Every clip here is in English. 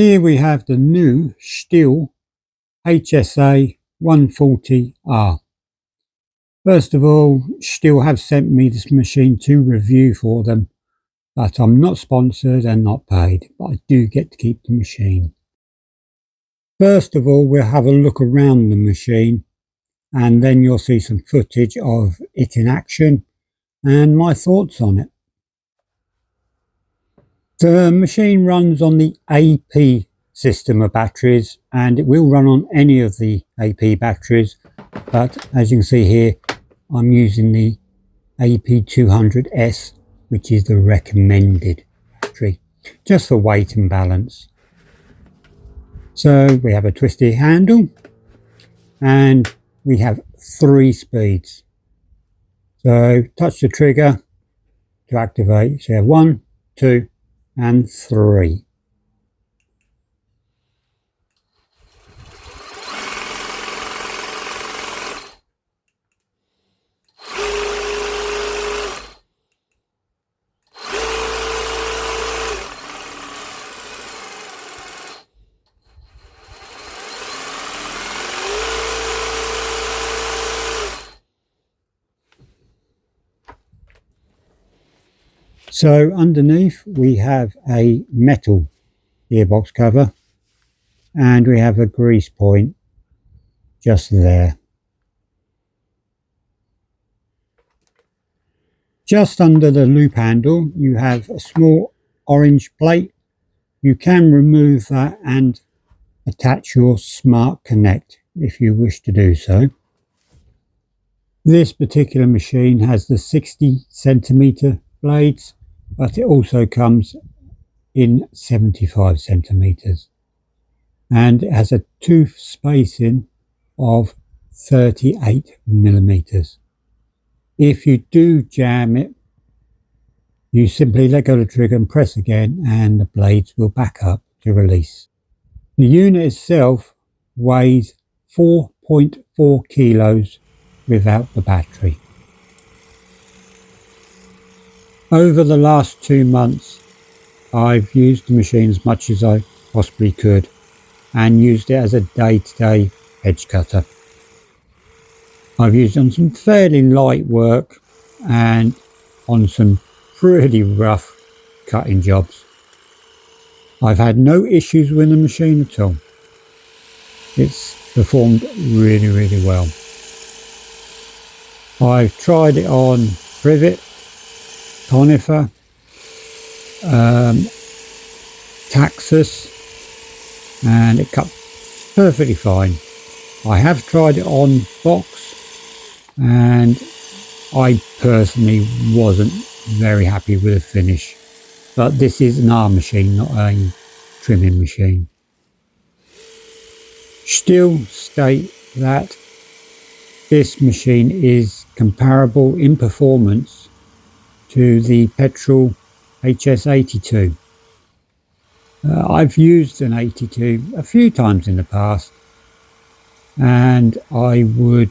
Here we have the new Stihl HSA 140R. First of all, Stihl have sent me this machine to review for them, but I'm not sponsored and not paid, but I do get to keep the machine. First of all, we'll have a look around the machine and then you'll see some footage of it in action and my thoughts on it. The machine runs on the AP system of batteries, and it will run on any of the AP batteries, but as you can see here, I'm using the AP200S, which is the recommended battery, just for weight and balance. So we have a twisty handle and we have 3 speeds. So touch the trigger to activate. So you have 1, 2 and 3. So underneath we have a metal gearbox cover and we have a grease point just there. Just under the loop handle you have a small orange plate. You can remove that and attach your Smart Connect if you wish to do so. This particular machine has the 60cm blades, but it also comes in 75 centimeters and it has a tooth spacing of 38 millimeters. If you do jam it, you simply let go of the trigger and press again and the blades will back up to release. The unit itself weighs 4.4 kilos without the battery. Over the last 2 months, I've used the machine as much as I possibly could and used it as a day-to-day hedge cutter. I've used it on some fairly light work and on some pretty rough cutting jobs. I've had no issues with the machine at all. It's performed really well. I've tried it on privet, conifer, taxus, and it cut perfectly fine. I have tried it on box and I personally wasn't very happy with the finish, but this is an arm machine, not a trimming machine. Stihl state that this machine is comparable in performance to the petrol HS82. I've used an 82 a few times in the past and I would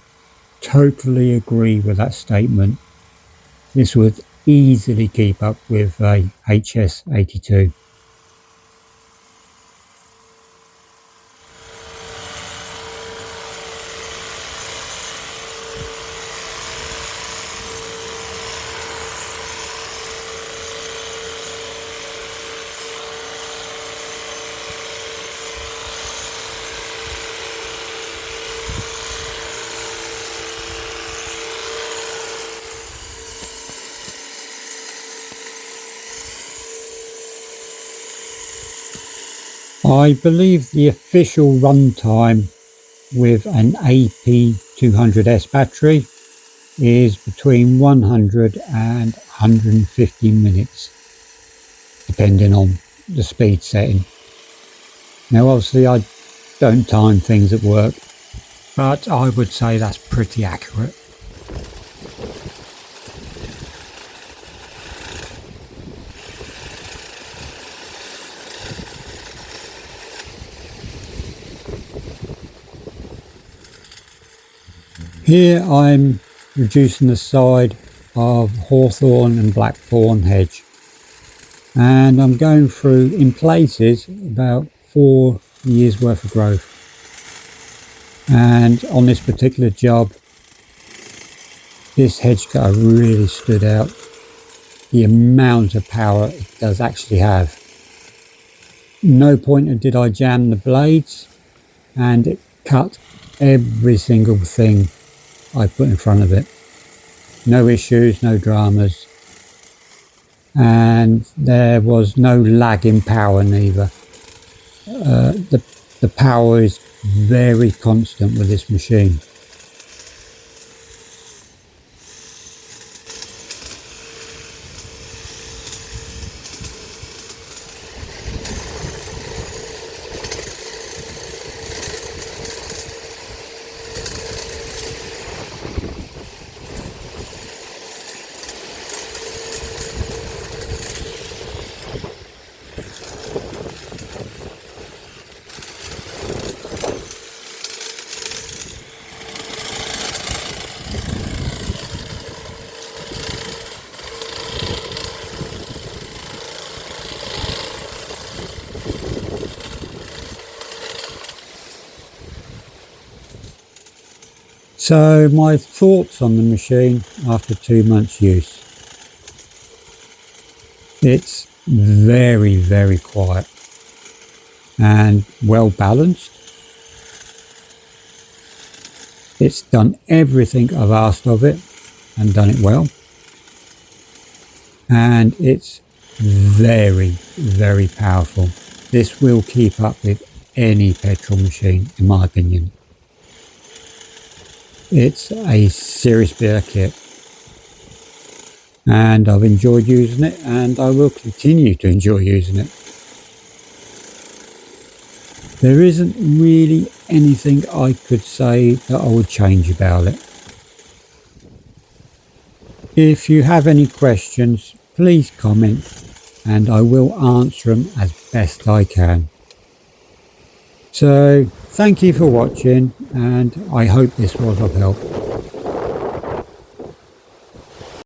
totally agree with that statement. This would easily keep up with a HS82. I believe the official runtime with an AP200S battery is between 100 and 150 minutes, depending on the speed setting. Now obviously I don't time things at work, but I would say that's pretty accurate. Here I'm reducing the side of hawthorn and blackthorn hedge, and I'm going through in places about 4 years worth of growth. And on this particular job, this hedge cutter really stood out. The amount of power it does actually have. No pointer did I jam the blades, and it cut every single thing I put in front of it. No issues, no dramas, and there was no lag in power neither. The power is very constant with this machine. So my thoughts on the machine after 2 months use. It's very, very quiet and well balanced. It's done everything I've asked of it and done it well. And it's very, very powerful. This will keep up with any petrol machine, in my opinion. It's a serious bit of kit, and I've enjoyed using it, and I will continue to enjoy using it. There isn't really anything I could say that I would change about it. If you have any questions, please comment, and I will answer them as best I can. So thank you for watching, and I hope this was of help.